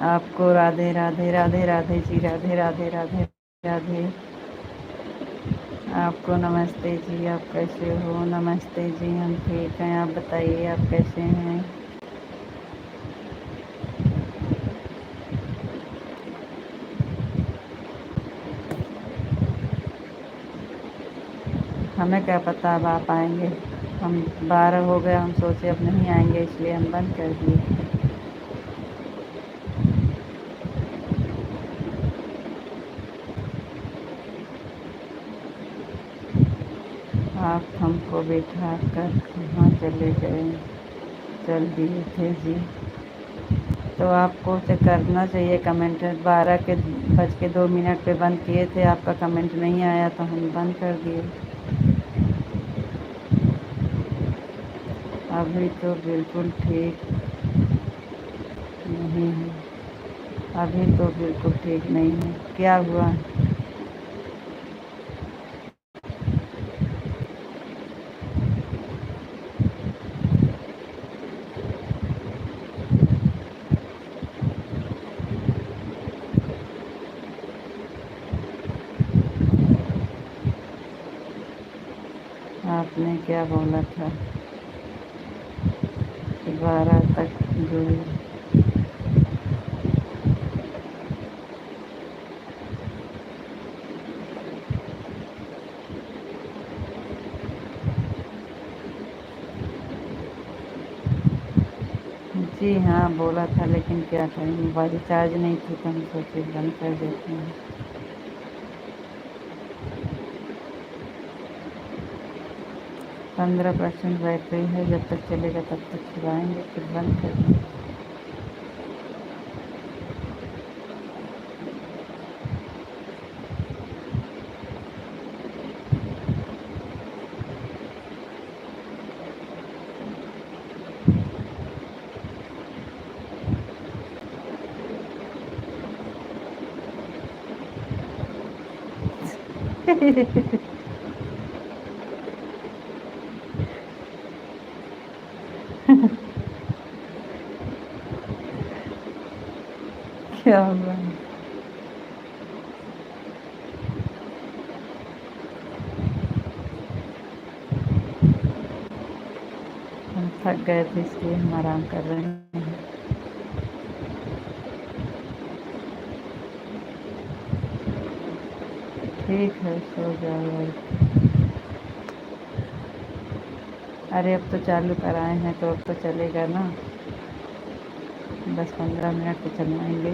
आपको राधे राधे राधे राधे जी, राधे राधे राधे राधे। आपको नमस्ते जी, आप कैसे हो? नमस्ते जी, हम ठीक हैं, आप बताइए आप कैसे हैं? हमें क्या पता अब आप आएंगे। हम 12 हो गए, हम सोचे अब नहीं आएंगे, इसलिए हम बंद कर दिए। आप हमको बिठा कर कहाँ चले गए? चल दिए थे जी। तो आपको तो करना चाहिए कमेंट। 12 बज के 2 मिनट पे बंद किए थे, आपका कमेंट नहीं आया तो हम बंद कर दिए। अभी तो बिल्कुल ठीक नहीं है। अभी तो बिल्कुल ठीक नहीं है। क्या हुआ? आपने क्या बोला था कि 12 तक जुड़ी? जी हाँ, बोला था, लेकिन क्या करें, मोबाइल चार्ज नहीं थी तो हम सोचे बंद कर देते हैं। 15% बैटरी है, जब तक चलेगा तब तक चलाएंगे, फिर बंद कर देंगे। क्या हुआ? हम थक गए थे, इसलिए हम आराम कर रहे हैं। ठीक है, सो जाओ भाई। अरे अब तो चालू कराए हैं तो अब तो चलेगा ना। 10-15 मिनट तो चलाएंगे।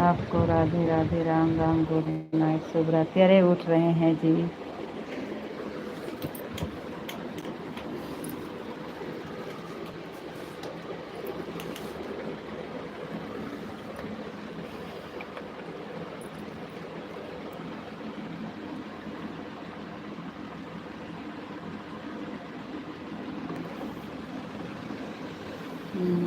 आपको राधे राधे, राम राम, गुड नाइट, शुभ रात्रि। अरे उठ रहे हैं जी। हम्म।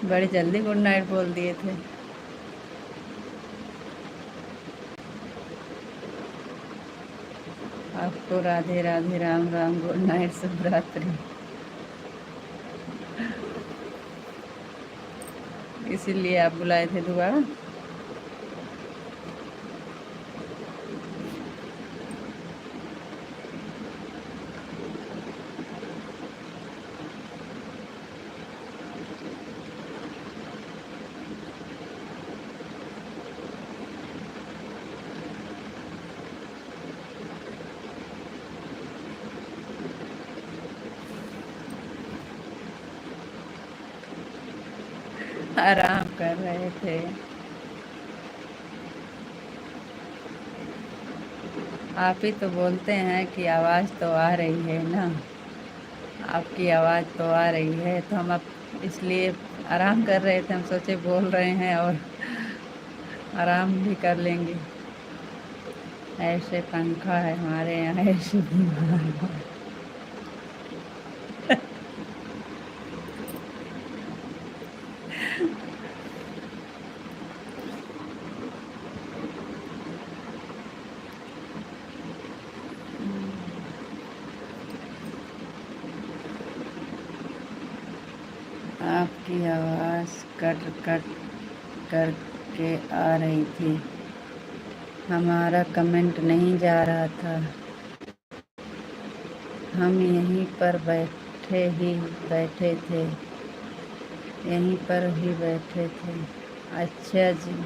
बड़ी जल्दी गुड नाइट बोल दिए थे। आपको राधे राधे, राम राम, गुड नाइट, शुभ रात्रि। इसीलिए आप बुलाए थे दोबारा। आराम कर रहे थे। आप ही तो बोलते हैं कि आवाज़ तो आ रही है ना। आपकी आवाज़ तो आ रही है, तो हम अब इसलिए आराम कर रहे थे। हम सोचे बोल रहे हैं और आराम भी कर लेंगे। ऐसे पंखा है हमारे यहाँ, ऐसी दीवार है। कट कट करके आ रही थी। हमारा कमेंट नहीं जा रहा था। हम यहीं पर बैठे थे। यहीं पर ही बैठे थे। अच्छा जी।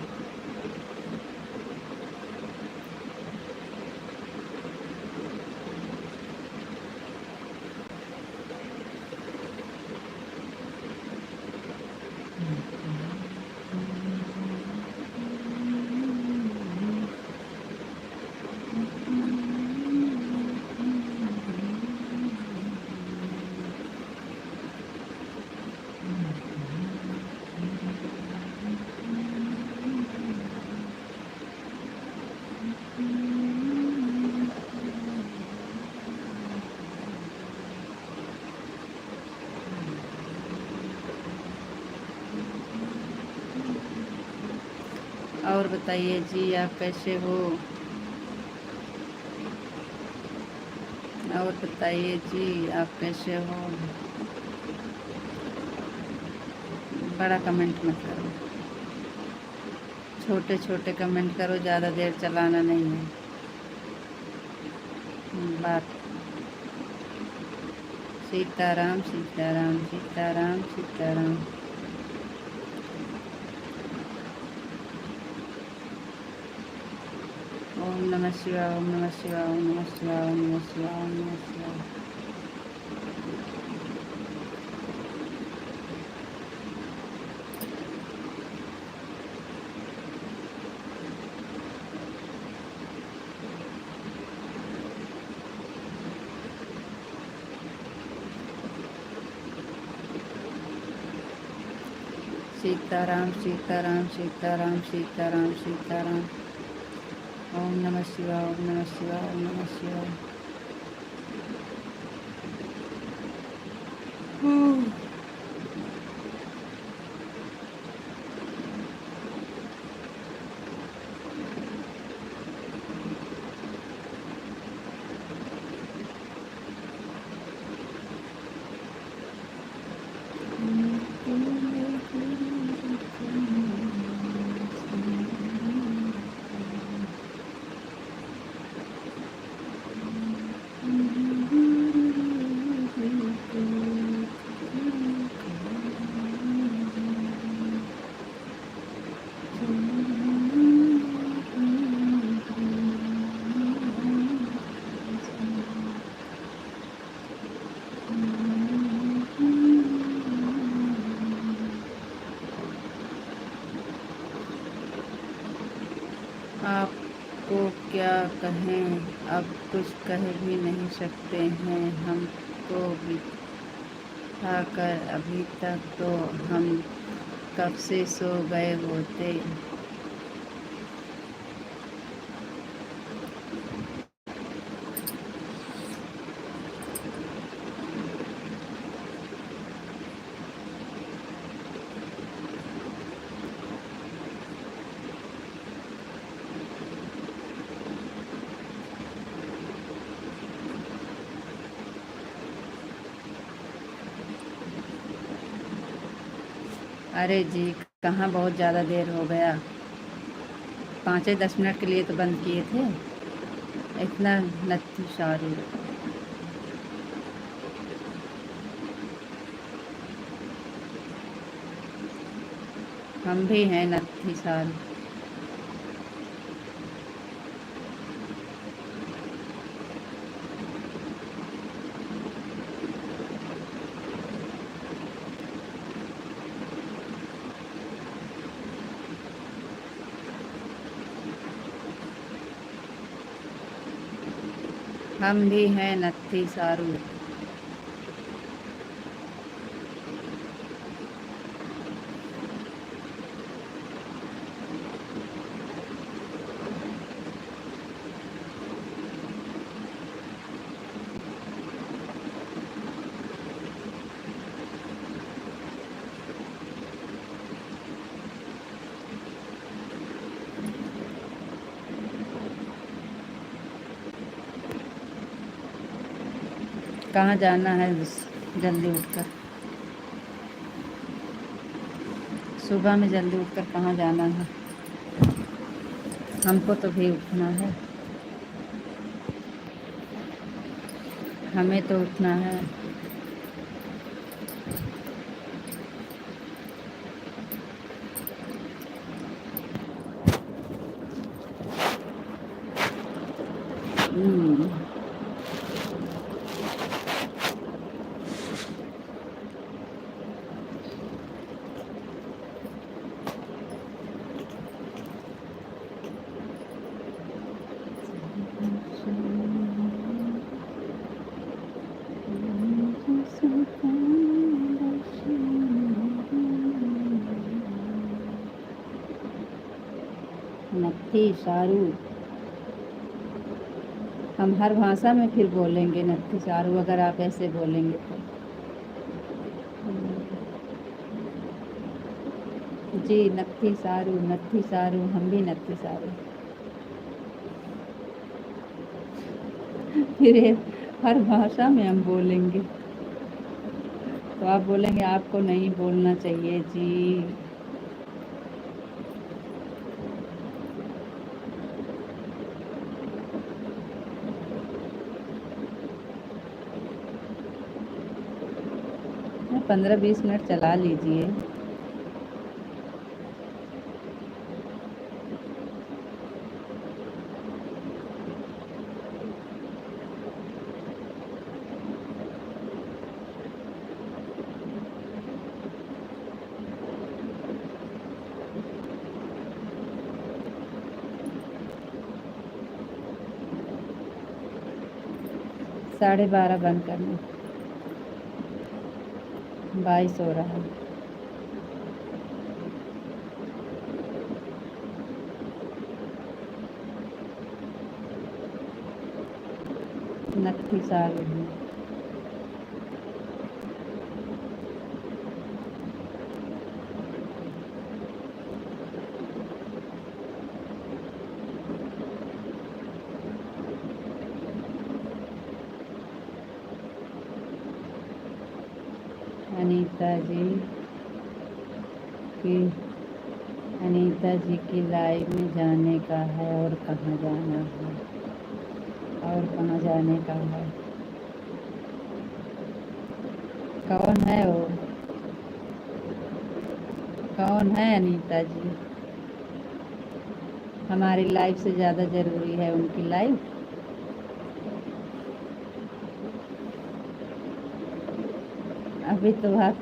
और बताइए जी, आप कैसे हो? और बताइए जी, आप कैसे हो? बड़ा कमेंट मत करो, छोटे छोटे कमेंट करो, ज़्यादा देर चलाना नहीं है बात। सीताराम सीताराम सीताराम सीताराम। ओम नमः शिवाय, ओम नमः शिवाय, ओम नमः शिवाय, ओम नमः शिवाय, ओम नमः शिवाय। सीताराम सीताराम सीताराम सीताराम सीताराम। ओम नमः शिवाय, ओम नमः शिवाय, ओम नमः शिवाय। आपको क्या कहें, अब कुछ कह भी नहीं सकते हैं। हमको बिठा कर अभी तक तो हम कब से सो गए होते। अरे जी, कहाँ बहुत ज़्यादा देर हो गया। 5-10 मिनट के लिए तो बंद किए थे। इतना नत्थी सारू। हम भी हैं नत्थी सारू। हम भी हैं नत्थी सारू। कहाँ जाना है जल्दी उठकर? सुबह में जल्दी उठकर कहाँ जाना है? हमको तो भी उठना है, हमें तो उठना है। हम्म, नत्थी सारू, हम हर भाषा में फिर बोलेंगे नत्थी सारू अगर आप ऐसे बोलेंगे तो। जी नत्थी सारू, हम भी नत्थी सारू। फिर हर भाषा में हम बोलेंगे तो आप बोलेंगे आपको नहीं बोलना चाहिए जी। मैं 15-20 मिनट चला लीजिए। साढ़े 12 बंद करना, 22 हो रहा है। नत्थी सारू है। अनीता जी की अनीता जी की लाइव में जाने का है और कहाँ जाना है, और कहाँ जाने का है? कौन है वो? कौन है अनीता जी? हमारी लाइफ से ज़्यादा ज़रूरी है उनकी लाइफ। अभी तो आप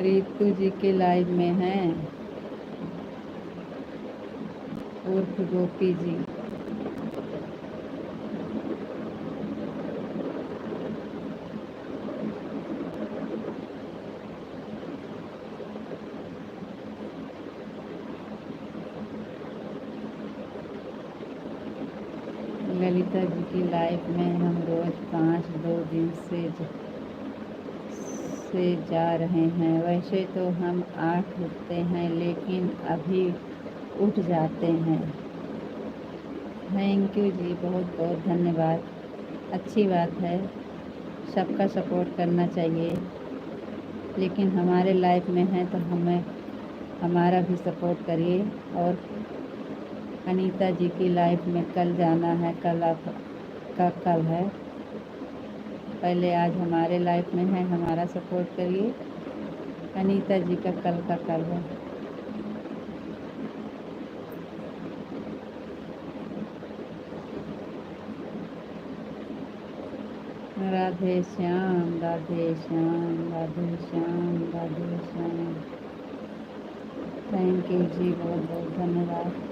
रितु जी के लाइव में हैं, उर्फ गोपी जी। ललिता जी की लाइफ में हम रोज़ 2 दिन से जा रहे हैं। वैसे तो हम 8 उठते हैं लेकिन अभी उठ जाते हैं। थैंक यू जी, बहुत बहुत धन्यवाद। अच्छी बात है, सबका सपोर्ट करना चाहिए, लेकिन हमारे लाइफ में है तो हमें हमारा भी सपोर्ट करिए। और अनीता जी की लाइफ में कल जाना है, कल है। पहले आज हमारे लाइफ में है, हमारा सपोर्ट करिए। अनीता जी का कल है। राधे श्याम, राधे श्याम, राधे श्याम, राधे श्याम। थैंक यू जी, बहुत बहुत धन्यवाद।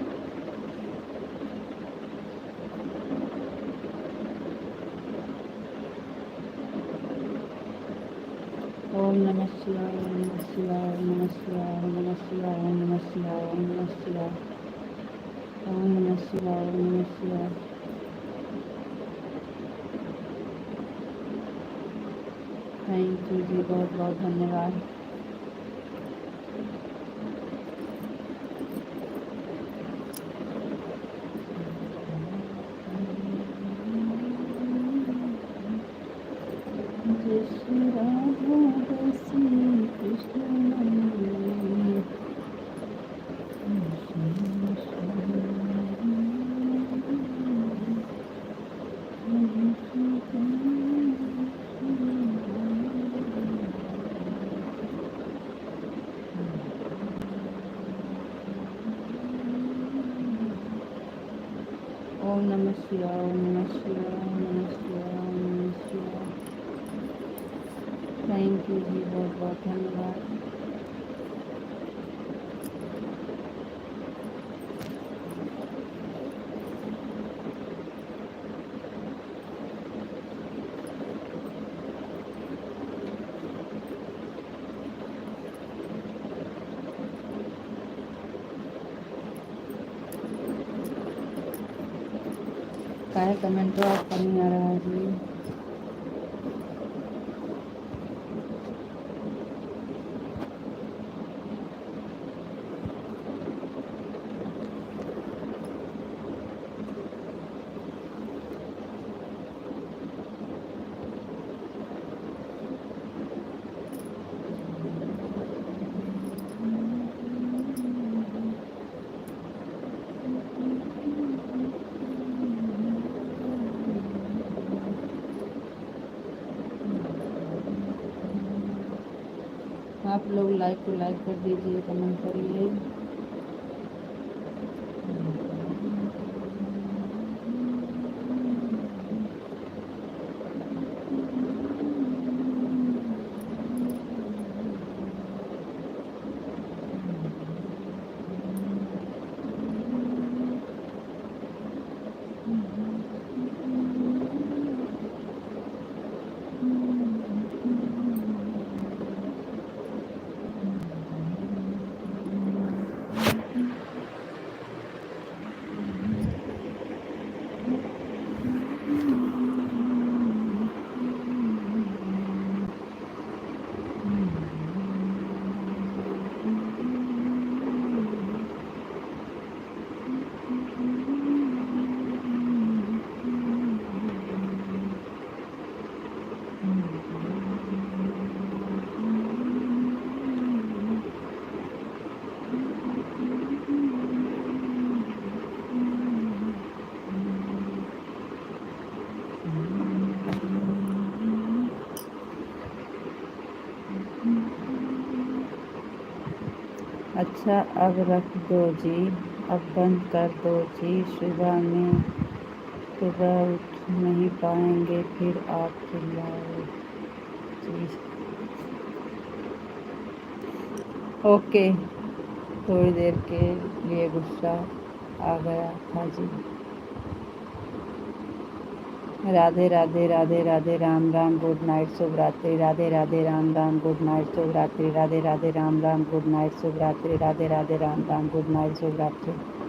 ओम नमः शिवाय, ओम नमः शिवाय, ओम नमः शिवाय, ओम नमः शिवाय, ओम नमः शिवाय, ओम नमः शिवाय, ओम नमः शिवाय, ओम नमः शिवाय। थैंक यू जी, बहुत बहुत धन्यवाद। जय श्री राम। ओम नमः शिवाय, ओम नमः शिवाय, ओम नमः शिवाय, ओम नमः शिवाय। थैंक यू जी, बहुत बहुत धन्यवाद। काहे कमेंट तो आपका नहीं आ रहा है जी। आप लोग लाइक को लाइक कर दीजिए, कमेंट करिए। अच्छा अब रख दो जी, अब बंद कर दो जी। सुबह उठ नहीं पाएंगे फिर आप चिल्लाओ जी। ओके, थोड़ी देर के लिए गुस्सा आ गया था जी। राधे राधे, राधे राधे, राम राम, गुड नाइट, शुभ रात्रि। राधे राधे, राम राम, गुड नाइट, शुभ रात्रि। राधे राधे, राम राम, गुड नाइट, शुभ रात्रि। राधे राधे, राम राम, गुड नाइट, शुभ रात्रि।